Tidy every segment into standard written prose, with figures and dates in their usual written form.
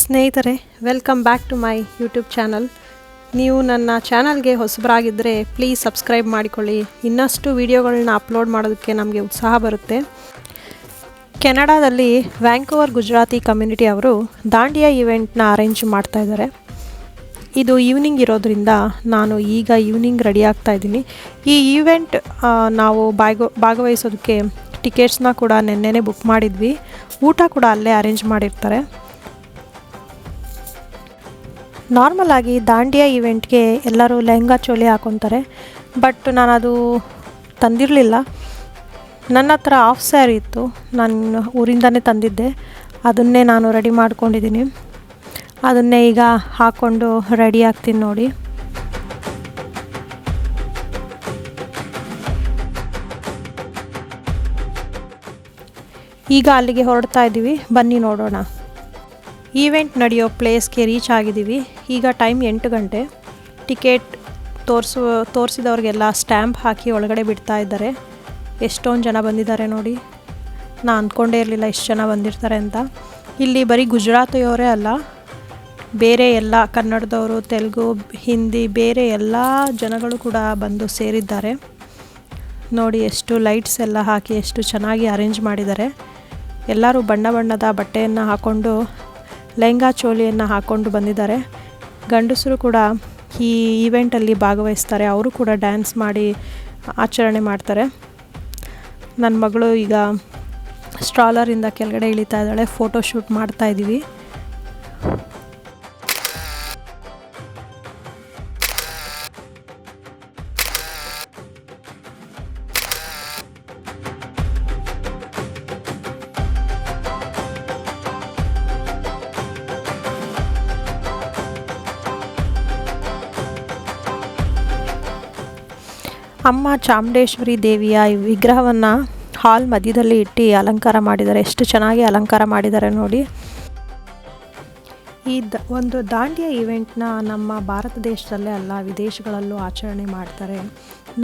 ಸ್ನೇಹಿತರೆ, welcome back to my YouTube channel. ನೀವು ನನ್ನ ಚಾನಲ್ಗೆ ಹೊಸಬರಾಗಿದ್ದರೆ ಪ್ಲೀಸ್ ಸಬ್ಸ್ಕ್ರೈಬ್ ಮಾಡಿಕೊಳ್ಳಿ. ಇನ್ನಷ್ಟು ವಿಡಿಯೋಗಳನ್ನ ಅಪ್ಲೋಡ್ ಮಾಡೋದಕ್ಕೆ ನಮಗೆ ಉತ್ಸಾಹ ಬರುತ್ತೆ. ಕೆನಡಾದಲ್ಲಿ ವ್ಯಾಂಕೋವರ್ ಗುಜರಾತಿ ಕಮ್ಯುನಿಟಿ ಅವರು ದಾಂಡಿಯಾ ಈವೆಂಟ್ನ ಅರೇಂಜ್ ಮಾಡ್ತಾ ಇದ್ದಾರೆ. ಇದು ಈವ್ನಿಂಗ್ ಇರೋದ್ರಿಂದ ನಾನು ಈಗ ಈವ್ನಿಂಗ್ ರೆಡಿ ಆಗ್ತಾ ಇದ್ದೀನಿ. ಈ ಈವೆಂಟ್ ನಾವು ಭಾಗವಹಿಸೋದಕ್ಕೆ ಟಿಕೆಟ್ಸ್ನ ಕೂಡ ನೆನ್ನೆನೇ ಬುಕ್ ಮಾಡಿದ್ವಿ. ಊಟ ಕೂಡ ಅಲ್ಲೇ ಅರೇಂಜ್ ಮಾಡಿರ್ತಾರೆ. ನಾರ್ಮಲ್ ಆಗಿ ದಾಂಡಿಯಾ ಈವೆಂಟ್ಗೆ ಎಲ್ಲರೂ ಲೆಹಂಗಾ ಚೋಲಿ ಹಾಕೊತಾರೆ, ಬಟ್ ನಾನು ಅದು ತಂದಿರಲಿಲ್ಲ. ನನ್ನ ಹತ್ರ ಹಾಫ್ ಸ್ಯಾರಿ ಇತ್ತು, ನಾನು ಊರಿಂದನೇ ತಂದಿದ್ದೆ. ಅದನ್ನೇ ನಾನು ರೆಡಿ ಮಾಡ್ಕೊಂಡಿದ್ದೀನಿ. ಅದನ್ನೇ ಈಗ ಹಾಕ್ಕೊಂಡು ರೆಡಿ ಆಗ್ತೀನಿ ನೋಡಿ. ಈಗ ಅಲ್ಲಿಗೆ ಹೊರಡ್ತಾ ಇದ್ದೀವಿ, ಬನ್ನಿ ನೋಡೋಣ. ಈವೆಂಟ್ ನಡೆಯೋ ಪ್ಲೇಸ್ಗೆ ರೀಚ್ ಆಗಿದ್ದೀವಿ. ಈಗ ಟೈಮ್ 8 ಗಂಟೆ. ಟಿಕೆಟ್ ತೋರಿಸಿದವ್ರಿಗೆಲ್ಲ ಸ್ಟ್ಯಾಂಪ್ ಹಾಕಿ ಒಳಗಡೆ ಬಿಡ್ತಾ ಇದ್ದಾರೆ. ಎಷ್ಟೊಂದು ಜನ ಬಂದಿದ್ದಾರೆ ನೋಡಿ. ನಾನು ಅಂದ್ಕೊಂಡೇ ಇರಲಿಲ್ಲ ಇಷ್ಟು ಜನ ಬಂದಿರ್ತಾರೆ ಅಂತ. ಇಲ್ಲಿ ಬರೀ ಗುಜರಾತಿಯವರೇ ಅಲ್ಲ, ಬೇರೆ ಎಲ್ಲ ಕನ್ನಡದವರು, ತೆಲುಗು, ಹಿಂದಿ, ಬೇರೆ ಎಲ್ಲ ಜನಗಳು ಕೂಡ ಬಂದು ಸೇರಿದ್ದಾರೆ ನೋಡಿ. ಎಷ್ಟು ಲೈಟ್ಸ್ ಎಲ್ಲ ಹಾಕಿ ಎಷ್ಟು ಚೆನ್ನಾಗಿ ಅರೇಂಜ್ ಮಾಡಿದ್ದಾರೆ. ಎಲ್ಲರೂ ಬಣ್ಣ ಬಣ್ಣದ ಬಟ್ಟೆಯನ್ನು ಹಾಕ್ಕೊಂಡು ಲೆಹಂಗಾ ಚೋಲಿಯನ್ನು ಹಾಕ್ಕೊಂಡು ಬಂದಿದ್ದಾರೆ. ಗಂಡಸರು ಕೂಡ ಈ ಈವೆಂಟಲ್ಲಿ ಭಾಗವಹಿಸ್ತಾರೆ. ಅವರು ಕೂಡ ಡ್ಯಾನ್ಸ್ ಮಾಡಿ ಆಚರಣೆ ಮಾಡ್ತಾರೆ. ನನ್ನ ಮಗಳು ಈಗ ಸ್ಟ್ರಾಲರಿಂದ ಕೆಳಗಡೆ ಇಳಿತಾ ಇದ್ದಾಳೆ. ಫೋಟೋ ಶೂಟ್ ಮಾಡ್ತಾ ಇದ್ದೀವಿ. ಅಮ್ಮ ಚಾಮುಂಡೇಶ್ವರಿ ದೇವಿಯ ವಿಗ್ರಹವನ್ನು ಹಾಲ್ ಮಧ್ಯದಲ್ಲಿ ಇಟ್ಟು ಅಲಂಕಾರ ಮಾಡಿದ್ದಾರೆ. ಎಷ್ಟು ಚೆನ್ನಾಗಿ ಅಲಂಕಾರ ಮಾಡಿದ್ದಾರೆ ನೋಡಿ. ಈ ಒಂದು ದಾಂಡಿಯಾ ಈವೆಂಟ್ನ ನಮ್ಮ ಭಾರತ ದೇಶದಲ್ಲೇ ಅಲ್ಲ, ವಿದೇಶಗಳಲ್ಲೂ ಆಚರಣೆ ಮಾಡ್ತಾರೆ.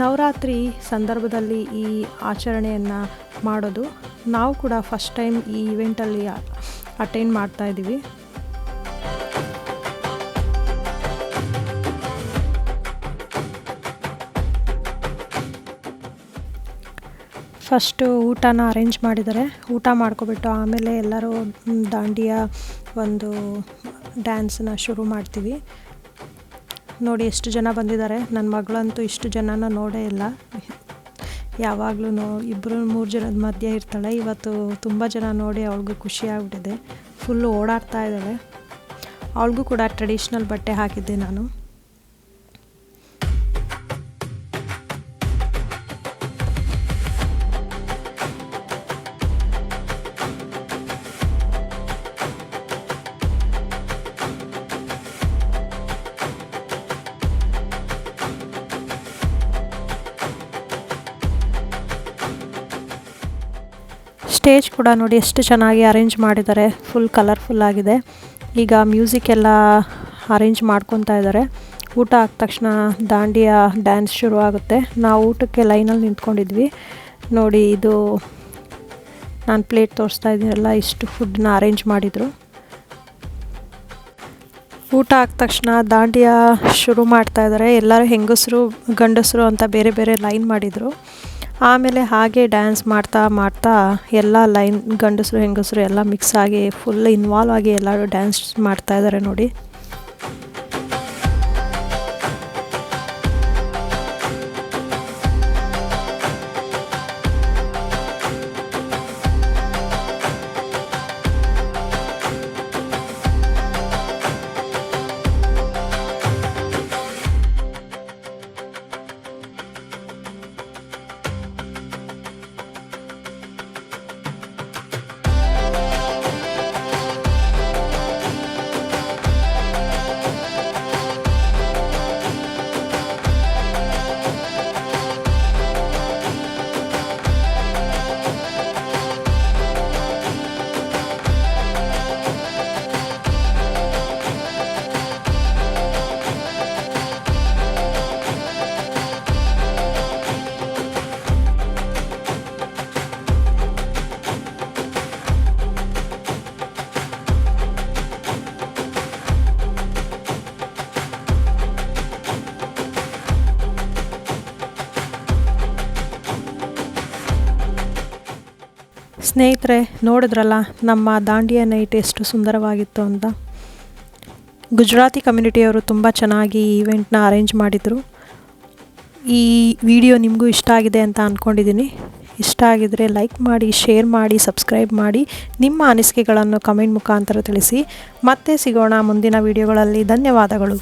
ನವರಾತ್ರಿ ಸಂದರ್ಭದಲ್ಲಿ ಈ ಆಚರಣೆಯನ್ನು ಮಾಡೋದು. ನಾವು ಕೂಡ ಫಸ್ಟ್ ಟೈಮ್ ಈ ಈವೆಂಟಲ್ಲಿ ಅಟೆಂಡ್ ಮಾಡ್ತಾ ಇದ್ದೀವಿ. ಫಸ್ಟು ಊಟನ ಅರೇಂಜ್ ಮಾಡಿದ್ದಾರೆ. ಊಟ ಮಾಡ್ಕೊಬಿಟ್ಟು ಆಮೇಲೆ ಎಲ್ಲರೂ ದಾಂಡಿಯಾ ಒಂದು ಡ್ಯಾನ್ಸನ್ನ ಶುರು ಮಾಡ್ತೀವಿ ನೋಡಿ. ಎಷ್ಟು ಜನ ಬಂದಿದ್ದಾರೆ. ನನ್ನ ಮಗಳಂತೂ ಇಷ್ಟು ಜನನ ನೋಡೇ ಇಲ್ಲ. ಯಾವಾಗಲೂ 2-3 ಜನದ ಮಧ್ಯೆ ಇರ್ತಾಳೆ. ಇವತ್ತು ತುಂಬ ಜನ ನೋಡಿ ಅವಳಿಗೂ ಖುಷಿ ಆಗ್ಬಿಟ್ಟಿದೆ. ಫುಲ್ಲು ಓಡಾಡ್ತಾ ಇದ್ದಾಳೆ. ಅವಳಿಗೂ ಕೂಡ ಟ್ರೆಡಿಷ್ನಲ್ ಬಟ್ಟೆ ಹಾಕಿದ್ದೆ ನಾನು. ಸ್ಟೇಜ್ ಕೂಡ ನೋಡಿ ಎಷ್ಟು ಚೆನ್ನಾಗಿ ಅರೇಂಜ್ ಮಾಡಿದ್ದಾರೆ. ಫುಲ್ ಕಲರ್ಫುಲ್ ಆಗಿದೆ. ಈಗ ಮ್ಯೂಸಿಕ್ ಎಲ್ಲ ಅರೇಂಜ್ ಮಾಡ್ಕೊತಾ ಇದ್ದಾರೆ. ಊಟ ಆದ ತಕ್ಷಣ ದಾಂಡಿಯಾ ಡ್ಯಾನ್ಸ್ ಶುರು ಆಗುತ್ತೆ. ನಾವು ಊಟಕ್ಕೆ ಲೈನಲ್ಲಿ ನಿಂತ್ಕೊಂಡಿದ್ವಿ ನೋಡಿ. ಇದು ನಾನು ಪ್ಲೇಟ್ ತೋರಿಸ್ತಾ ಇದ್ದೀನಲ್ಲ, ಇಷ್ಟು ಫುಡ್ನ ಅರೇಂಜ್ ಮಾಡಿದರು. ಊಟ ಆದ ತಕ್ಷಣ ದಾಂಡಿಯಾ ಶುರು ಮಾಡ್ತಾ ಇದ್ದಾರೆ. ಎಲ್ಲರೂ ಹೆಂಗಸರು ಗಂಡಸರು ಅಂತ ಬೇರೆ ಬೇರೆ ಲೈನ್ ಮಾಡಿದರು. ಆಮೇಲೆ ಹಾಗೆ ಡ್ಯಾನ್ಸ್ ಮಾಡ್ತಾ ಎಲ್ಲ ಲೈನ್ ಗಂಡಸರು ಹೆಂಗಸರು ಎಲ್ಲ ಮಿಕ್ಸ್ ಆಗಿ ಫುಲ್ ಇನ್ವಾಲ್ವ್ ಆಗಿ ಎಲ್ಲರೂ ಡ್ಯಾನ್ಸ್ ಮಾಡ್ತಾ ಇದ್ದಾರೆ ನೋಡಿ. ಸ್ನೇಹಿತರೆ, ನೋಡಿದ್ರಲ್ಲ ನಮ್ಮ ದಾಂಡಿಯಾ ನೈಟ್ ಎಷ್ಟು ಸುಂದರವಾಗಿತ್ತು ಅಂತ. ಗುಜರಾತಿ ಕಮ್ಯುನಿಟಿಯವರು ತುಂಬ ಚೆನ್ನಾಗಿ ಈ ಈವೆಂಟ್ನ ಅರೇಂಜ್ ಮಾಡಿದರು. ಈ ವಿಡಿಯೋ ನಿಮಗೂ ಇಷ್ಟ ಆಗಿದೆ ಅಂತ ಅಂದ್ಕೊಂಡಿದ್ದೀನಿ. ಇಷ್ಟ ಆಗಿದರೆ ಲೈಕ್ ಮಾಡಿ, ಶೇರ್ ಮಾಡಿ, ಸಬ್ಸ್ಕ್ರೈಬ್ ಮಾಡಿ. ನಿಮ್ಮ ಅನಿಸಿಕೆಗಳನ್ನು ಕಮೆಂಟ್ ಮುಖಾಂತರ ತಿಳಿಸಿ. ಮತ್ತೆ ಸಿಗೋಣ ಮುಂದಿನ ವಿಡಿಯೋಗಳಲ್ಲಿ. ಧನ್ಯವಾದಗಳು.